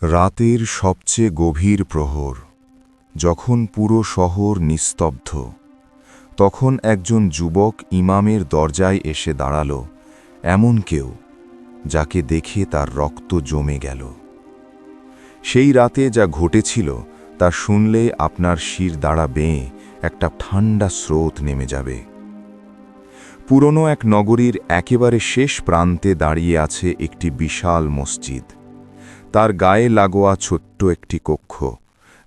রাতের সবচেয়ে গভীর প্রহর, যখন পুরো শহর নিস্তব্ধ, তখন একজন যুবক ইমামের দরজায় এসে দাঁড়াল, এমন কেউ যাকে দেখে তার রক্ত জমে গেল। সেই রাতে যা ঘটেছিল তা শুনলে আপনার শির দাঁড়া বেয়ে একটা ঠান্ডা স্রোত নেমে যাবে। পুরনো এক নগরীর একেবারে শেষ প্রান্তে দাঁড়িয়ে আছে একটি বিশাল মসজিদ। তার গায়ে লাগোয়া ছোট্ট একটি কক্ষ,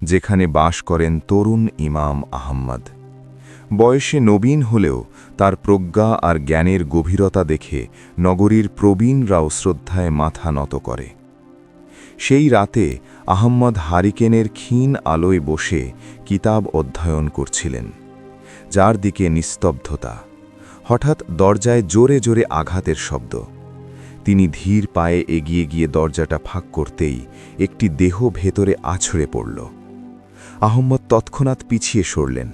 যেখানে বাস করেন তরুণ ইমাম আহম্মদ। বয়সে নবীন হলেও তার প্রজ্ঞা আর জ্ঞানের গভীরতা দেখে নগরীর প্রবীণরাও শ্রদ্ধায় মাথা নত করে। সেই রাতে আহম্মদ হারিকেনের ক্ষীণ আলোয় বসে কিতাব অধ্যয়ন করছিলেন, যার দিকে নিস্তব্ধতা। হঠাৎ দরজায় জোরে জোরে আঘাতের শব্দ। তিনি ধীর পায়ে এগিয়ে গিয়ে দরজাটা ফাঁক করতেই একটি দেহ ভেতরে আছড়ে পড়ল। আহম্মদ তৎক্ষণাৎ পিছিয়ে সরলেন।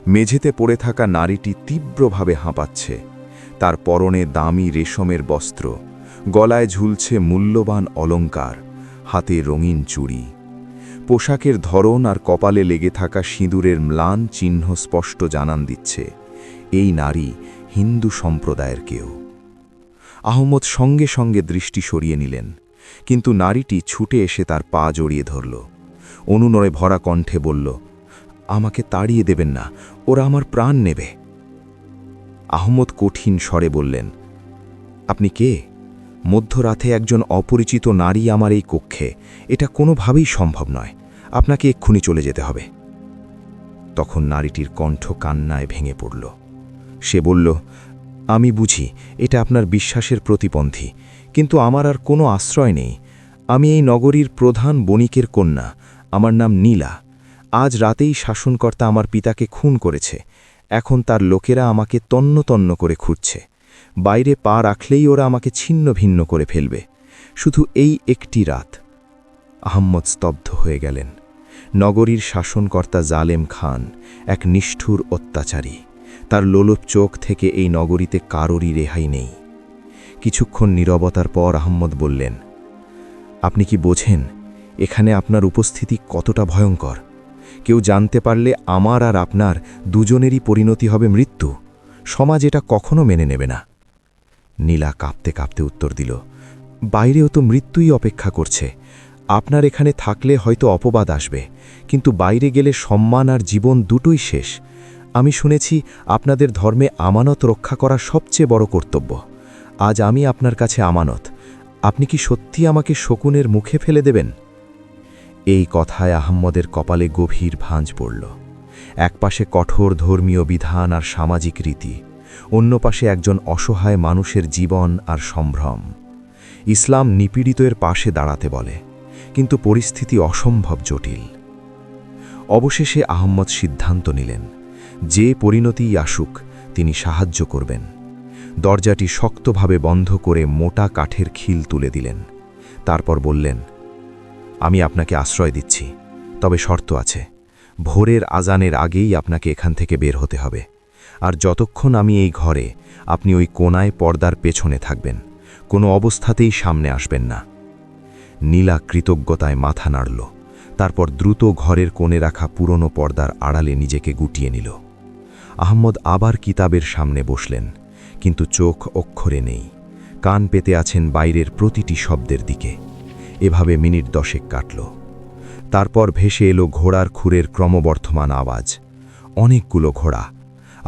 মেঝেতে পড়ে থাকা নারীটি তীব্রভাবে হাঁপাচ্ছে। তার পরনে দামি রেশমের বস্ত্র, গলায় ঝুলছে মূল্যবান অলংকার, হাতে রঙিন চুড়ি। পোশাকের ধরন আর কপালে লেগে থাকা সিঁদুরের ম্লান চিহ্ন স্পষ্ট জানান দিচ্ছে এই নারী হিন্দু সম্প্রদায়ের কেউ। আহম্মদ সঙ্গে সঙ্গে দৃষ্টি সরিয়ে নিলেন, কিন্তু নারীটি ছুটে এসে তার পা জড়িয়ে ধরল। অনুনয়ে ভরা কণ্ঠে বলল, আমাকে তাড়িয়ে দেবেন না, ওরা আমার প্রাণ নেবে। আহম্মদ কঠিন স্বরে বললেন, আপনি কে? মধ্যরাতে একজন অপরিচিত নারী আমার এই কক্ষে, এটা কোনোভাবেই সম্ভব নয়। আপনাকে এক্ষুনি চলে যেতে হবে। তখন নারীটির কণ্ঠ কান্নায় ভেঙে পড়ল। সে বলল, আমি বুঝি এটা আপনার বিশ্বাসের প্রতিপন্থী, কিন্তু আমার আর কোনো আশ্রয় নেই। আমি এই নগরীর প্রধান বণিকের কন্যা, আমার নাম নীলা। আজ রাতেই শাসনকর্তা আমার পিতাকে খুন করেছে। এখন তার লোকেরা আমাকে তন্ন তন্ন করে খুঁজছে। বাইরে পা রাখলেই ওরা আমাকে ছিন্ন ভিন্ন করে ফেলবে। শুধু এই একটি রাত। আহম্মদ স্তব্ধ হয়ে গেলেন। নগরীর শাসনকর্তা জালেম খান এক নিষ্ঠুর অত্যাচারী। তার লোলুপ চোখ থেকে এই নগরীতে কারোরই রেহাই নেই। কিছুক্ষণ নীরবতার পর আহম্মদ বললেন, আপনি কি বোঝেন এখানে আপনার উপস্থিতি কতটা ভয়ঙ্কর? কেউ জানতে পারলে আমার আর আপনার দুজনেরই পরিণতি হবে মৃত্যু। সমাজ এটা কখনো মেনে নেবে না। নীলা কাঁপতে কাঁপতে উত্তর দিল, বাইরেও তো মৃত্যুই অপেক্ষা করছে। আপনার এখানে থাকলে হয়তো অপবাদ আসবে, কিন্তু বাইরে গেলে সম্মান আর জীবন দুটোই শেষ। আমি শুনেছি আপনাদের ধর্মে আমানত রক্ষা করা সবচেয়ে বড় কর্তব্য। আজ আমি আপনার কাছে আমানত। আপনি কি সত্যি আমাকে শকুনের মুখে ফেলে দেবেন? এই কথায় আহম্মদের কপালে গভীর ভাঁজ পড়ল। একপাশে কঠোর ধর্মীয় বিধান আর সামাজিক রীতি, অন্য পাশে একজন অসহায় মানুষের জীবন আর সম্ভ্রম। ইসলাম নিপীড়িতের পাশে দাঁড়াতে বলে, কিন্তু পরিস্থিতি অসম্ভব জটিল। অবশেষে আহম্মদ সিদ্ধান্ত নিলেন, যে পরিণতিই আসুক তিনি সাহায্য করবেন। দরজাটি শক্তভাবে বন্ধ করে মোটা কাঠের খিল তুলে দিলেন। তারপর বললেন, আমি আপনাকে আশ্রয় দিচ্ছি, তবে শর্ত আছে। ভোরের আজানের আগেই আপনাকে এখান থেকে বের হতে হবে। আর যতক্ষণ আমি এই ঘরে, আপনি ওই কোণায় পর্দার পেছনে থাকবেন। কোনো অবস্থাতেই সামনে আসবেন না। নীলা কৃতজ্ঞতায় মাথা নাড়ল। তারপর দ্রুত ঘরের কোণে রাখা পুরনো পর্দার আড়ালে নিজেকে গুটিয়ে নিল। আহম্মদ আবার কিতাবের সামনে বসলেন, কিন্তু চোখ অক্ষরে নেই। কান পেতে আছেন বাইরের প্রতিটি শব্দের দিকে। এভাবে মিনিট 10 কাটল। তারপর ভেসে এলো ঘোড়ার খুরের ক্রমবর্ধমান আওয়াজ। অনেকগুলো ঘোড়া।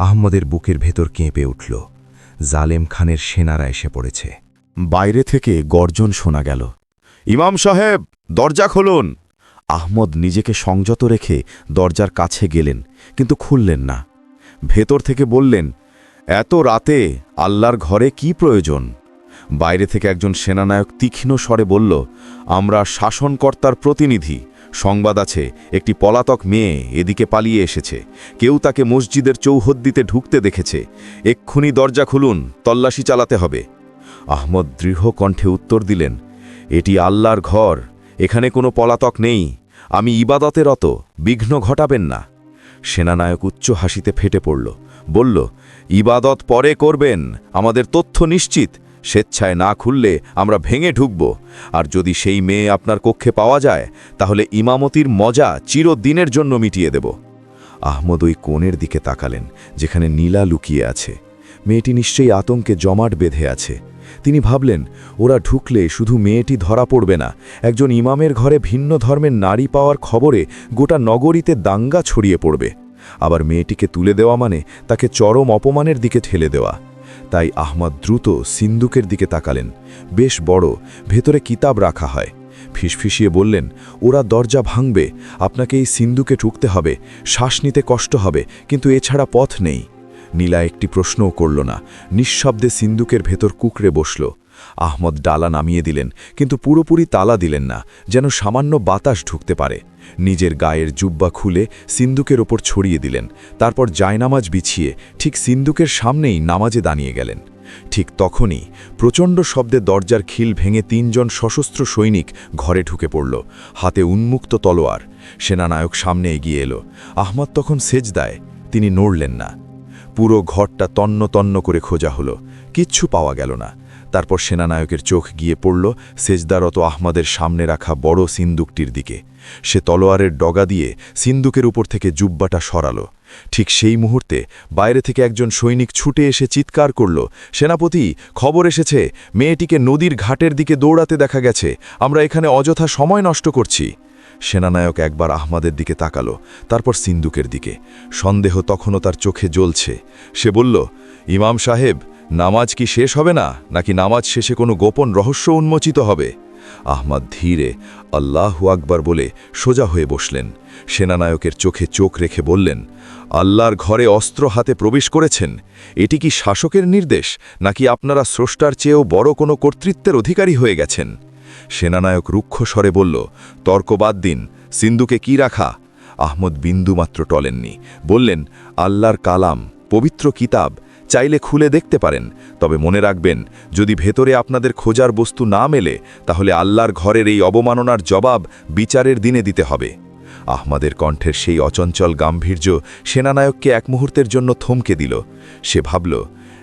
আহম্মদের বুকের ভেতর কেঁপে উঠল। জালেম খানের সেনারা এসে পড়েছে। বাইরে থেকে গর্জন শোনা গেল, ইমাম সাহেব, দরজা খুলুন। আহমদ নিজেকে সংযত রেখে দরজার কাছে গেলেন, কিন্তু খুললেন না। ভেতর থেকে বললেন, এত রাতে আল্লাহর ঘরে কি প্রয়োজন? বাইরে থেকে একজন সেনানায়ক তীক্ষ্ণ স্বরে বলল, আমরা শাসনকর্তার প্রতিনিধি। সংবাদ আছে একটি পলাতক মেয়ে এদিকে পালিয়ে এসেছে। কেউ তাকে মসজিদের চৌহদ্দিতে ঢুকতে দেখেছে। এক্ষুনি দরজা খুলুন, তল্লাশি চালাতে হবে। আহমদ দৃঢ় কণ্ঠে উত্তর দিলেন, এটি আল্লাহর ঘর, এখানে কোনো পলাতক নেই। আমি ইবাদতে রত, বিঘ্ন ঘটাবেন না। সেনানায়ক উচ্চ হাসিতে ফেটে পড়ল, বলল, ইবাদত পরে করবেন, আমাদের তথ্য নিশ্চিত। স্বেচ্ছায় না খুললে আমরা ভেঙে ঢুকব, আর যদি সেই মেয়ে আপনার কক্ষে পাওয়া যায় তাহলে ইমামতির মজা চিরদিনের জন্য মিটিয়ে দেব। আহমদ ওই কোণের দিকে তাকালেন, যেখানে নীলা লুকিয়ে আছে। মেয়েটি নিশ্চয়ই আতঙ্কে জমাট বেঁধে আছে। তিনি ভাবলেন, ওরা ঢুকলে শুধু মেয়েটি ধরা পড়বে না, একজন ইমামের ঘরে ভিন্ন ধর্মের নারী পাওয়ার খবরে গোটা নগরীতে দাঙ্গা ছড়িয়ে পড়বে। আবার মেয়েটিকে তুলে দেওয়া মানে তাকে চরম অপমানের দিকে ঠেলে দেওয়া। তাই আহমদ দ্রুত সিন্দুকের দিকে তাকালেন। বেশ বড়, ভেতরে কিতাব রাখা হয়। ফিসফিসিয়ে বললেন, ওরা দরজা ভাঙবে, আপনাকে এই সিন্দুকে ঢুকতে হবে, শ্বাস নিতে কষ্ট হবে, কিন্তু এছাড়া পথ নেই। নীলা একটি প্রশ্নও করল না, নিঃশব্দে সিন্দুকের ভেতর কুকড়ে বসল। আহমদ ডালা নামিয়ে দিলেন, কিন্তু পুরোপুরি তালা দিলেন না, যেন সামান্য বাতাস ঢুকতে পারে। নিজের গায়ের জুব্বা খুলে সিন্দুকের ওপর ছড়িয়ে দিলেন, তারপর জায়নামাজ বিছিয়ে ঠিক সিন্দুকের সামনেই নামাজে দাঁড়িয়ে গেলেন। ঠিক তখনই প্রচণ্ড শব্দে দরজার খিল ভেঙে ৩ জন সশস্ত্র সৈনিক ঘরে ঢুকে পড়ল, হাতে উন্মুক্ত তলোয়ার। সেনানায়ক সামনে এগিয়ে এলো। আহমদ তখন সেজদায়, তিনি নড়লেন না। পুরো ঘরটা তন্ন তন্ন করে খোঁজা হলো, কিচ্ছু পাওয়া গেল না। তারপর সেনানায়কের চোখ গিয়ে পড়ল সেজদারত আহমদের সামনে রাখা বড় সিন্দুকটির দিকে। সে তলোয়ারের ডগা দিয়ে সিন্দুকের উপর থেকে জুব্বাটা সরালো। ঠিক সেই মুহূর্তে বাইরে থেকে একজন সৈনিক ছুটে এসে চিৎকার করল, সেনাপতি, খবর এসেছে, মেয়েটিকে নদীর ঘাটের দিকে দৌড়াতে দেখা গেছে, আমরা এখানে অযথা সময় নষ্ট করছি। সেনানায়ক একবার আহমদের দিকে তাকালো, তারপর সিন্দুকের দিকে। সন্দেহ তখনও তার চোখে জ্বলছে। সে বলল, ইমাম সাহেব, নামাজ কি শেষ হবে না, নাকি নামাজ শেষে কোনো গোপন রহস্য উন্মোচিত হবে? আহমদ ধীরে আল্লাহু আকবার বলে সোজা হয়ে বসলেন। সেনানায়কের চোখে চোখ রেখে বললেন, আল্লাহর ঘরে অস্ত্র হাতে প্রবেশ করেছেন, এটি কি শাসকের নির্দেশ, নাকি আপনারা স্রষ্টার চেয়েও বড় কোনো কর্তৃত্বের অধিকারী হয়ে গেছেন? সেনানায়ক রুক্ষ স্বরে বলল, তর্ক বাদ দিন, সিন্দুকে কি রাখা? আহমদ বিন্দুমাত্র টলেননি, বললেন, আল্লাহর কালাম, পবিত্র কিতাব, চাইলে খুলে দেখতে পারেন, তবে মনে রাখবেন, যদি ভেতরে আপনাদের খোঁজার বস্তু না মেলে, তাহলে আল্লাহর ঘরের এই অবমাননার জবাব বিচারের দিনে দিতে হবে। আহমদের কণ্ঠের সেই অচঞ্চল গাম্ভীর্য সেনানায়ককে এক মুহূর্তের জন্য থমকে দিল। সে ভাবল,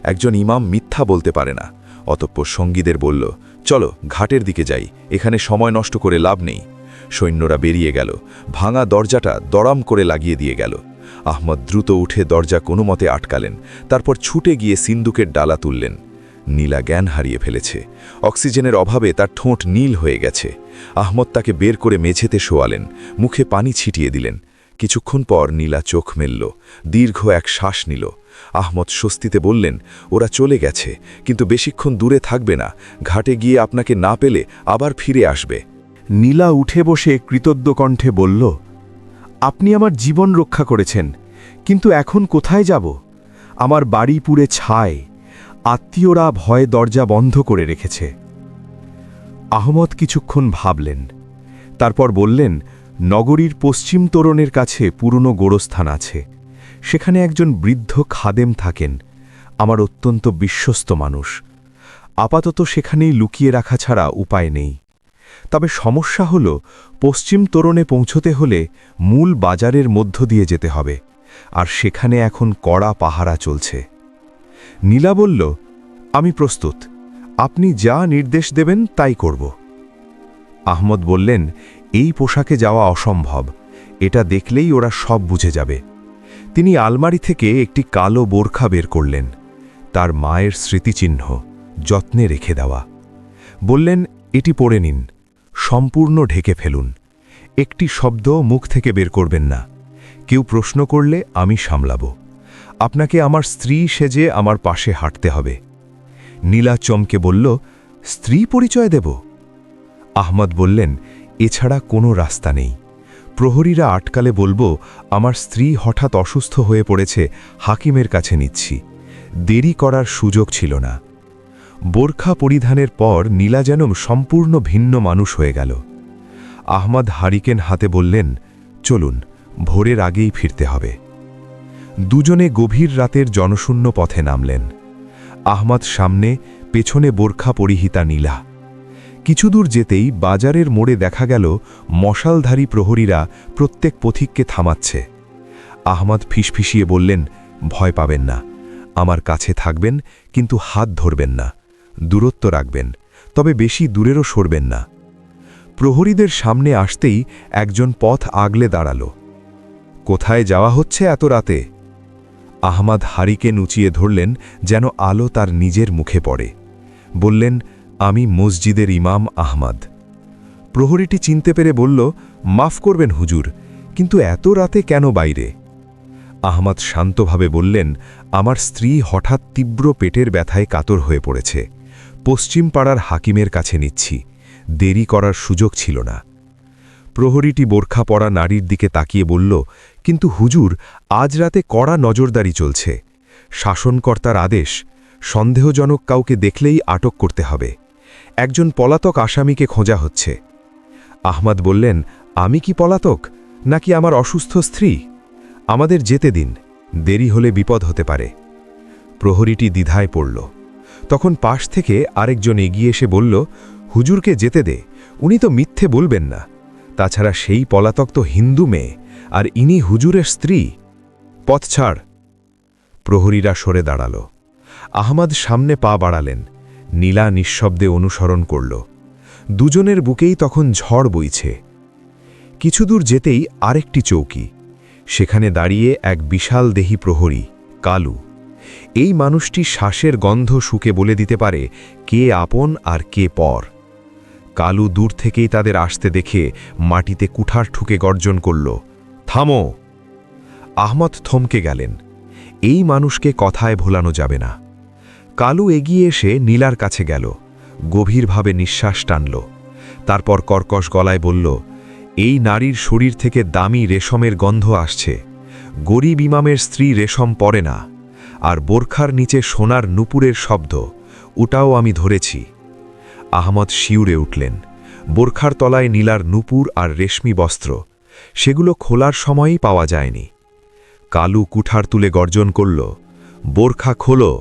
একজন ইমাম মিথ্যা বলতে পারে না। অতঃপর সঙ্গীদের বলল, চলো ঘাটের দিকে যাই, এখানে সময় নষ্ট করে লাভ নেই। সৈন্যরা বেরিয়ে গেল। ভাঙা দরজাটা দড়াম করে লাগিয়ে দিয়ে গেল। আহমদ দ্রুত উঠে দরজা কোনো মতে আটকালেন, তারপর ছুটে গিয়ে সিন্দুকের ডালা তুললেন। নীলা জ্ঞান হারিয়ে ফেলেছে। অক্সিজেনের অভাবে তার ঠোঁট নীল হয়ে গেছে। আহমদ তাকে বের করে মেঝেতে শোয়ালেন, মুখে পানি ছিটিয়ে দিলেন। কিছুক্ষণ পর নীলা চোখ মেলল, দীর্ঘ এক শ্বাস নিল। আহমদ স্বস্তিতে বললেন, ওরা চলে গেছে, কিন্তু বেশিক্ষণ দূরে থাকবে না, ঘাটে গিয়ে আপনাকে না পেলে আবার ফিরে আসবে। নীলা উঠে বসে কৃতজ্ঞ কণ্ঠে বলল, আপনি আমার জীবন রক্ষা করেছেন, কিন্তু এখন কোথায় যাব? আমার বাড়ি পুড়ে ছায়, আত্মীয়রা ভয়ে দরজা বন্ধ করে রেখেছে। আহমদ কিছুক্ষণ ভাবলেন, তারপর বললেন, নগরীর পশ্চিম তোরণের কাছে পুরনো গোরস্থান আছে, সেখানে একজন বৃদ্ধ খাদেম থাকেন, আমার অত্যন্ত বিশ্বস্ত মানুষ। আপাতত সেখানেই লুকিয়ে রাখা ছাড়া উপায় নেই। তবে সমস্যা হল, পশ্চিম তোরণে পৌঁছতে হলে মূল বাজারের মধ্য দিয়ে যেতে হবে, আর সেখানে এখন কড়া পাহারা চলছে। নীলা বলল, আমি প্রস্তুত, আপনি যা নির্দেশ দেবেন তাই করব। আহমদ বললেন, এই পোশাকে যাওয়া অসম্ভব, এটা দেখলেই ওরা সব বুঝে যাবে। তিনি আলমারি থেকে একটি কালো বোরখা বের করলেন, তার মায়ের স্মৃতিচিহ্ন, যত্নে রেখে দেওয়া। বললেন, এটি পরে নিন, সম্পূর্ণ ঢেকে ফেলুন, একটি শব্দ মুখ থেকে বের করবেন না। কেউ প্রশ্ন করলে আমি সামলাব। আপনাকে আমার স্ত্রী সেজে আমার পাশে হাঁটতে হবে। নীলা চমকে বলল, স্ত্রী পরিচয় দেব? আহমদ বললেন, এছাড়া কোনো রাস্তা নেই। প্রহরীরা আটকালে বলবো, আমার স্ত্রী হঠাৎ অসুস্থ হয়ে পড়েছে, হাকিমের কাছে নিচ্ছি। দেরি করার সুযোগ ছিল না। বোরখা পরিধানের পর নীলা যেন সম্পূর্ণ ভিন্ন মানুষ হয়ে গেল। আহমদ হারিকেন হাতে বললেন, চলুন, ভোরের আগেই ফিরতে হবে। দুজনে গভীর রাতের জনশূন্য পথে নামলেন। আহমদ সামনে, পেছনে বোরখা পরিহিতা নীলা। কিছুদূর যেতেই বাজারের মোড়ে দেখা গেল মশালধারী প্রহরীরা প্রত্যেক পথিককে থামাচ্ছে। আহমদ ফিসফিসিয়ে বললেন, ভয় পাবেন না, আমার কাছে থাকবেন, কিন্তু হাত ধরবেন না, দূরত্ব রাখবেন, তবে বেশি দূরেরও সরবেন না। প্রহরীদের সামনে আসতেই একজন পথ আগলে দাঁড়াল। কোথায় যাওয়া হচ্ছে এত রাতে? আহমাদ হারিকে নুচিয়ে ধরলেন, যেন আলো তার নিজের মুখে পড়ে। বললেন, আমি মসজিদের ইমাম আহমাদ। প্রহরীটি চিনতে পেরে বলল, মাফ করবেন হুজুর, কিন্তু এত রাতে কেন বাইরে? আহমাদ শান্তভাবে বললেন, আমার স্ত্রী হঠাৎ তীব্র পেটের ব্যথায় কাতর হয়ে পড়েছে। পশ্চিম পাড়ার হাকিমের কাছে নিচ্ছি, দেরি করার সুযোগ ছিল না। প্রহরীটি বোরখা পরা নারীর দিকে তাকিয়ে বলল, কিন্তু হুজুর, আজ রাতে কড়া নজরদারি চলছে। শাসনকর্তার আদেশ, সন্দেহজনক কাউকে দেখলেই আটক করতে হবে। একজন পলাতক আসামিকে খোঁজা হচ্ছে। আহমাদ বললেন, আমি কি পলাতক, নাকি আমার অসুস্থ স্ত্রী? আমাদের যেতে দিন, দেরি হলে বিপদ হতে পারে। প্রহরীটি দ্বিধায় পড়ল। তখন পাশ থেকে আরেকজন এগিয়ে এসে বলল, হুজুরকে যেতে দে, উনি তো মিথ্যে বলবেন না। তাছাড়া সেই পলাতক তো হিন্দু মেয়ে, আর ইনি হুজুরের স্ত্রী। পথ ছাড়। প্রহরীরা সরে দাঁড়াল। আহমাদ সামনে পা বাড়ালেন। নীলা নিঃশব্দে অনুসরণ করল। দুজনের বুকেই তখন ঝড় বইছে। কিছুদূর যেতেই আরেকটি চৌকি। সেখানে দাঁড়িয়ে এক বিশাল দেহী প্রহরী, কালু। এই মানুষটি শ্বাসের গন্ধ শুকে বলে দিতে পারে কে আপন আর কে পর। কালু দূর থেকেই তাদের আসতে দেখে মাটিতে কুঠার ঠুকে গর্জন করল, থামো! আহমদ থমকে গেলেন। এই মানুষকে কথায় ভোলানো যাবে না। কালু এগিয়ে এসে নীলার কাছে গেল, গভীরভাবে নিঃশ্বাস টানল। তারপর কর্কশ গলায় বলল, এই নারীর শরীর থেকে দামি রেশমের গন্ধ আসছে। গরিব ইমামের স্ত্রী রেশম পরে না। আর বোরখার নিচে সোনার নুপুরের শব্দ, ওটাও আমি ধরেছি। আহমদ শিউরে উঠলেন। বোরখার তলায় নীলার নুপুর আর রেশমি বস্ত্র, সেগুলো খোলার সময়ই পাওয়া যায়নি। কালু কুঠার তুলে গর্জন করল, বোরখা খোলো,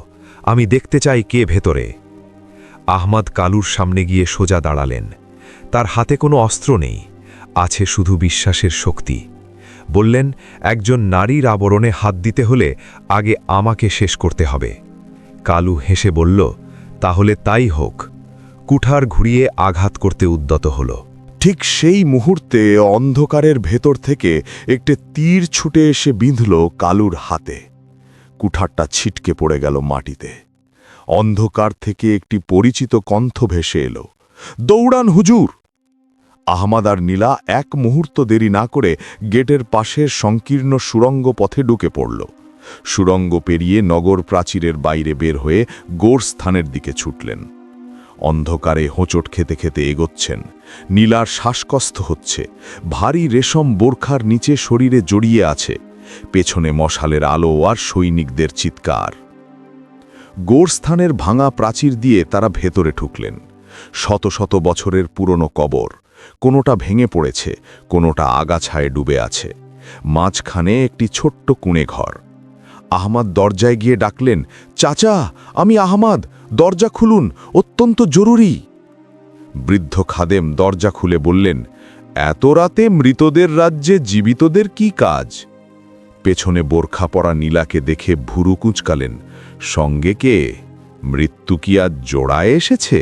আমি দেখতে চাই কে ভেতরে। আহমদ কালুর সামনে গিয়ে সোজা দাঁড়ালেন। তার হাতে কোনো অস্ত্র নেই, আছে শুধু বিশ্বাসের শক্তি। বললেন, একজন নারীর আবরণে হাত দিতে হলে আগে আমাকে শেষ করতে হবে। কালু হেসে বলল, তাহলে তাই হোক। কুঠার ঘুরিয়ে আঘাত করতে উদ্যত হল। ঠিক সেই মুহূর্তে অন্ধকারের ভেতর থেকে একটি তীর ছুটে এসে বিঁধল কালুর হাতে। কুঠারটা ছিটকে পড়ে গেল মাটিতে। অন্ধকার থেকে একটি পরিচিত কণ্ঠ ভেসে এলো, দৌড়ান হুজুর! আহমাদ আর নীলা এক মুহূর্ত দেরি না করে গেটের পাশের সংকীর্ণ সুড়ঙ্গ পথে ঢুকে পড়ল। সুড়ঙ্গ পেরিয়ে নগর প্রাচীরের বাইরে বের হয়ে গোরস্থানের দিকে ছুটলেন। অন্ধকারে হোঁচট খেতে খেতে এগোচ্ছেন। নীলার শ্বাসকষ্ট হচ্ছে। ভারী রেশম বোরখার নিচে শরীরে জড়িয়ে আছে। পেছনে মশালের আলো আর সৈনিকদের চিৎকার। গোরস্থানের ভাঙা প্রাচীর দিয়ে তারা ভেতরে ঢুকলেন। শত শত বছরের পুরনো কবর, কোনোটা ভেঙে পড়েছে, কোনোটা আগাছায় ডুবে আছে। মাঝখানে একটি ছোট্ট কুঁড়ে ঘর। আহমাদ দরজায় গিয়ে ডাকলেন, চাচা, আমি আহমাদ, দরজা খুলুন, অত্যন্ত জরুরি। বৃদ্ধ খাদেম দরজা খুলে বললেন, এত রাতে মৃতদের রাজ্যে জীবিতদের কি কাজ? পেছনে বোরখা পরা নীলাকে দেখে ভুরু কুঁচকালেন, সঙ্গে কে? মৃত্যু কি আজ জোড়ায় এসেছে?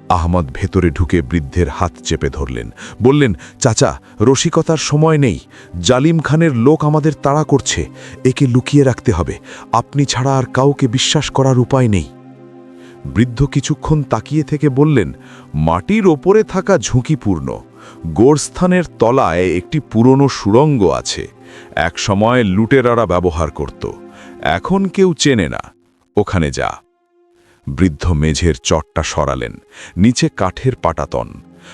আহমদ ভেতরে ঢুকে বৃদ্ধের হাত চেপে ধরলেন, বললেন, চাচা, রসিকতার সময় নেই। জালিম খানের লোক আমাদের তাড়া করছে, একে লুকিয়ে রাখতে হবে। আপনি ছাড়া আর কাউকে বিশ্বাস করার উপায় নেই। বৃদ্ধ কিছুক্ষণ তাকিয়ে থেকে বললেন, মাটির ওপরে থাকা ঝুঁকিপূর্ণ। গোরস্থানের তলায় একটি পুরনো সুড়ঙ্গ আছে, এক সময় লুটেরারা ব্যবহার করত, এখন কেউ চেনে না। ওখানে যা। বৃদ্ধ মেঝের চটটা সরালেন, নিচে কাঠের পাটাতন।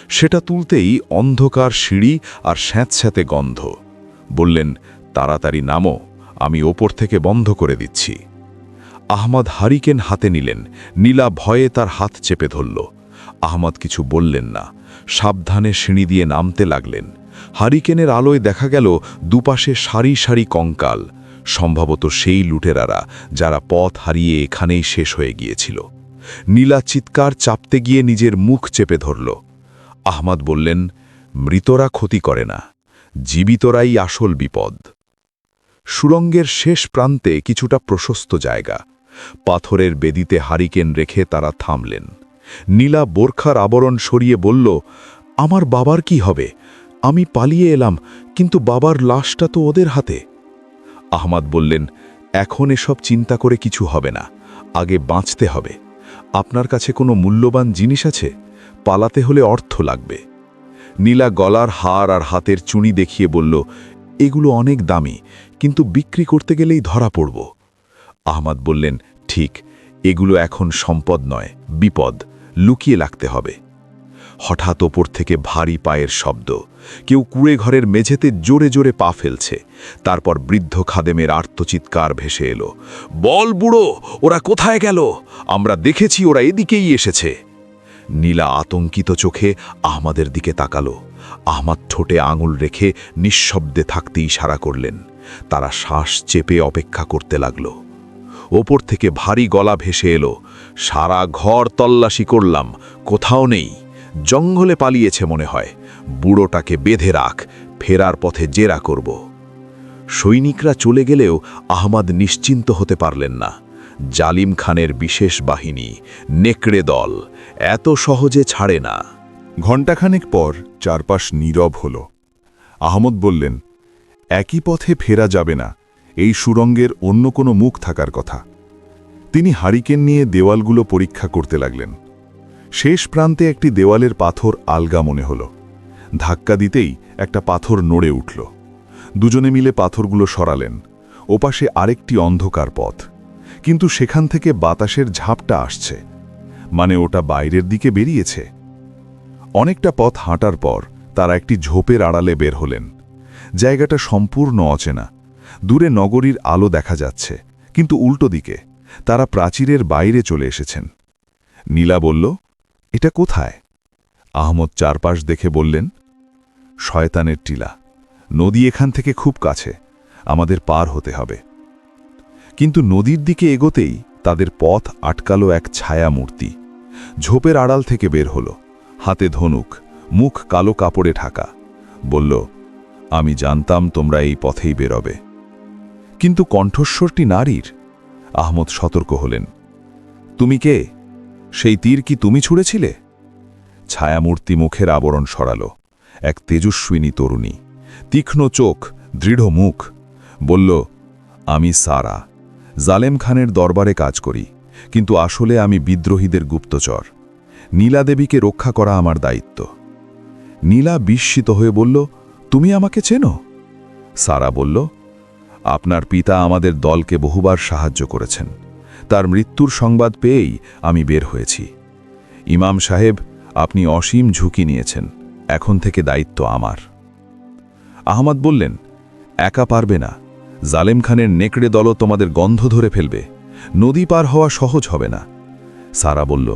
সেটা তুলতেই অন্ধকার সিঁড়ি আর স্যাঁতস্যাঁতে গন্ধ। বললেন, তাড়াতাড়ি নামো, আমি ওপর থেকে বন্ধ করে দিচ্ছি। আহমদ হারিকেন হাতে নিলেন। নীলা ভয়ে তার হাত চেপে ধরল। আহমদ কিছু বললেন না, সাবধানে সিঁড়ি দিয়ে নামতে লাগলেন। হারিকেনের আলোয় দেখা গেল দুপাশে সারি সারি কঙ্কাল, সম্ভবত সেই লুটেরারা যারা পথ হারিয়ে এখানেই শেষ হয়ে গিয়েছিল। নীলা চিৎকার চাপতে গিয়ে নিজের মুখ চেপে ধরল। আহমদ বললেন, মৃতরা ক্ষতি করে না, জীবিতরাই আসল বিপদ। সুড়ঙ্গের শেষ প্রান্তে কিছুটা প্রশস্ত জায়গা, পাথরের বেদিতে হারিকেন রেখে তারা থামলেন। নীলা বোরখার আবরণ সরিয়ে বলল, আমার বাবার কি হবে? আমি পালিয়ে এলাম, কিন্তু বাবার লাশটা তো ওদের হাতে। আহমাদ বললেন, এখন এসব চিন্তা করে কিছু হবে না, আগে বাঁচতে হবে। আপনার কাছে কোনো মূল্যবান জিনিস আছে? পালাতে হলে অর্থ লাগবে। নীলা গলার হার আর হাতের চুনি দেখিয়ে বলল, এগুলো অনেক দামি, কিন্তু বিক্রি করতে গেলেই ধরা পড়ব। আহমাদ বললেন, ঠিক, এগুলো এখন সম্পদ নয়, বিপদ, লুকিয়ে রাখতে হবে। হঠাৎ ওপর থেকে ভারী পায়ের শব্দ, কেউ কুঁড়ে ঘরের মেঝেতে জোরে জোরে পা ফেলছে। তারপর বৃদ্ধ খাদেমের আর্তচিৎকার ভেসে এলো, বল বুড়ো, ওরা কোথায় গেল? আমরা দেখেছি ওরা এদিকেই এসেছে। নীলা আতঙ্কিত চোখে আহমাদের দিকে তাকালো। আহমাদ ঠোঁটে আঙুল রেখে নিঃশব্দে থাকতে ইশারা করলেন। তারা শ্বাস চেপে অপেক্ষা করতে লাগল। ওপর থেকে ভারী গলা ভেসে এলো, সারা ঘর তল্লাশি করলাম, কোথাও নেই। জঙ্গলে পালিয়েছে মনে হয়। বুড়োটাকে বেঁধে রাখ, ফেরার পথে জেরা করব। সৈনিকরা চলে গেলেও আহমাদ নিশ্চিন্ত হতে পারলেন না। জালিম খানের বিশেষ বাহিনী, নেকড়ে দল, এত সহজে ছাড়ে না। ঘণ্টাখানেক পর চারপাশ নীরব হল। আহমদ বললেন, একই পথে ফেরা যাবে না, এই সুড়ঙ্গের অন্য কোনো মুখ থাকার কথা। তিনি হারিকেন নিয়ে দেওয়ালগুলো পরীক্ষা করতে লাগলেন। শেষ প্রান্তে একটি দেওয়ালের পাথর আলগা মনে হল। ধাক্কা দিতেই একটা পাথর নড়ে উঠল। দুজনে মিলে পাথরগুলো সরালেন। ওপাশে আরেকটি অন্ধকার পথ, কিন্তু সেখান থেকে বাতাসের ঝাপটা আসছে, মানে ওটা বাইরের দিকে বেরিয়েছে। অনেকটা পথ হাঁটার পর তারা একটি ঝোপের আড়ালে বের হলেন। জায়গাটা সম্পূর্ণ অচেনা। দূরে নগরীর আলো দেখা যাচ্ছে, কিন্তু উল্টো দিকে তারা প্রাচীরের বাইরে চলে এসেছেন। নীলা বলল, এটা কোথায়? আহমদ চারপাশ দেখে বললেন, শয়তানের টিলা। নদী এখান থেকে খুব কাছে, আমাদের পার হতে হবে। কিন্তু নদীর দিকে এগোতেই তাদের পথ আটকালো এক ছায়া মূর্তি। ঝোপের আড়াল থেকে বের হল, হাতে ধনুক, মুখ কালো কাপড়ে ঢাকা। বলল, আমি জানতাম তোমরা এই পথেই বেরোবে। কিন্তু কণ্ঠস্বরটি নারীর। আহমদ সতর্ক হলেন, তুমি কে? সেই তীর কি তুমি ছুঁড়েছিলে? ছায়ামূর্তি মুখের আবরণ সরাল। এক তেজস্বিনী তরুণী, তীক্ষ্ণ চোখ, দৃঢ় মুখ। বলল, আমি সারা, জালেম খানের দরবারে কাজ করি, কিন্তু আসলে আমি বিদ্রোহীদের গুপ্তচর। নীলা দেবীকে রক্ষা করা আমার দায়িত্ব। নীলা বিস্মিত হয়ে বলল, তুমি আমাকে চেনো? সারা বলল, আপনার পিতা আমাদের দলকে বহুবার সাহায্য করেছেন। তার মৃত্যুর সংবাদ পেয়েই আমি বের হয়েছি। ইমাম সাহেব, আপনি অসীম ঝুঁকি নিয়েছেন, এখন থেকে দায়িত্ব আমার। আহমদ বললেন, একা পারবে না, জালেম খানের নেকড়ে দলও তোমাদের গন্ধ ধরে ফেলবে, নদী পার হওয়া সহজ হবে না। সারা বলল,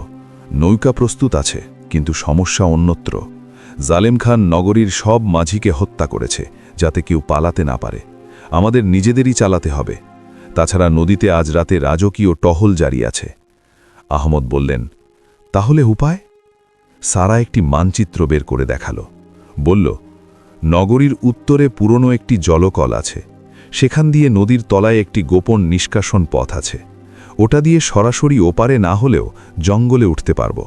নৌকা প্রস্তুত আছে, কিন্তু সমস্যা অন্যত্র। জালেম খান নগরীর সব মাঝিকে হত্যা করেছে, যাতে কেউ পালাতে না পারে। আমাদের নিজেদেরই চালাতে হবে। তাছাড়া নদীতে আজ রাতে রাজকীয় টহল জারি আছে। আহমদ বললেন, তাহলে উপায়? সারা একটি মানচিত্র বের করে দেখালো। বলল, নগরীর উত্তরে পুরনো একটি জলকল আছে, সেখান দিয়ে নদীর তলায় একটি গোপন নিষ্কাশন পথ আছে। ওটা দিয়ে সরাসরি ওপারে না হলেও জঙ্গলে উঠতে পারব।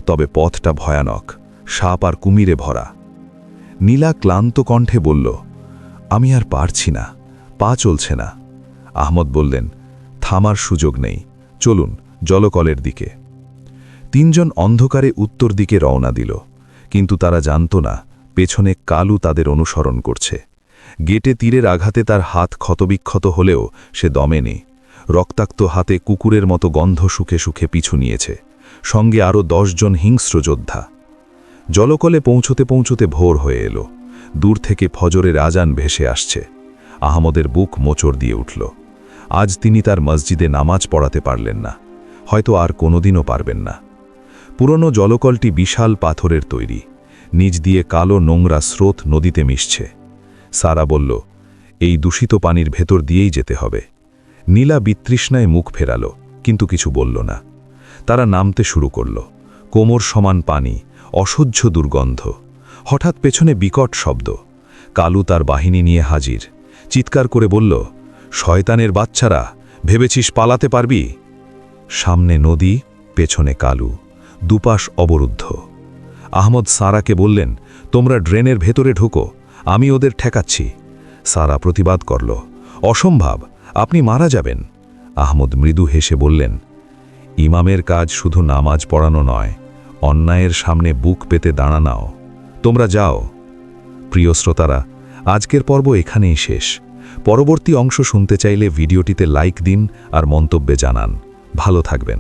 তবে পথটা ভয়ানক, সাপ আর কুমিরে ভরা। নীলা ক্লান্ত কণ্ঠে বলল, আমি আর পারছি না, পা চলছে না। আহমদ বললেন, থামার সুযোগ নেই, চলুন জলকলের দিকে। তিনজন অন্ধকারে উত্তর দিকে রওনা দিল, কিন্তু তারা জানত না পেছনে কালু তাদের অনুসরণ করছে। গেটে তীরের আঘাতে তার হাত ক্ষতবিক্ষত হলেও সে দমে নেই। রক্তাক্ত হাতে কুকুরের মতো গন্ধ শুকে শুকে পিছু নিয়েছে, সঙ্গে আরও 10 জন হিংস্র যোদ্ধা। জলকলে পৌঁছতে পৌঁছতে ভোর হয়ে এলো। দূর থেকে ফজরের আজান ভেসে আসছে। আহমদের বুক মোচড় দিয়ে উঠল। আজ তিনি তার মসজিদে নামাজ পড়াতে পারলেন না, হয়তো আর কোনোদিনও পারবেন না। পুরনো জলকলটি বিশাল পাথরের তৈরি, নিচ দিয়ে কালো নোংরা স্রোত নদীতে মিশছে। সারা বলল, এই দূষিত পানির ভেতর দিয়েই যেতে হবে। নীলা বিতৃষ্ণায় মুখ ফেরাল, কিন্তু কিছু বলল না। তারা নামতে শুরু করল। কোমর সমান পানি, অসহ্য দুর্গন্ধ। হঠাৎ পেছনে বিকট শব্দ। কালু তার বাহিনী নিয়ে হাজির। চিৎকার করে বলল, শয়তানের বাচ্চারা, ভেবেছিস পালাতে পারবি? সামনে নদী, পেছনে কালু, দুপাশ অবরুদ্ধ। আহমদ সারাকে বললেন, তোমরা ড্রেনের ভেতরে ঢোকো, আমি ওদের ঠেকাচ্ছি। সারা প্রতিবাদ করল, অসম্ভব, আপনি মারা যাবেন। আহমদ মৃদু হেসে বললেন, ইমামের কাজ শুধু নামাজ পড়ানো নয়, অন্যায়ের সামনে বুক পেতে দাঁড়ানাও। তোমরা যাও। প্রিয় শ্রোতারা, আজকের পর্ব এখানেই শেষ। পরবর্তী অংশ শুনতে চাইলে ভিডিওটিতে লাইক দিন আর মন্তব্যে জানান। ভালো থাকবেন।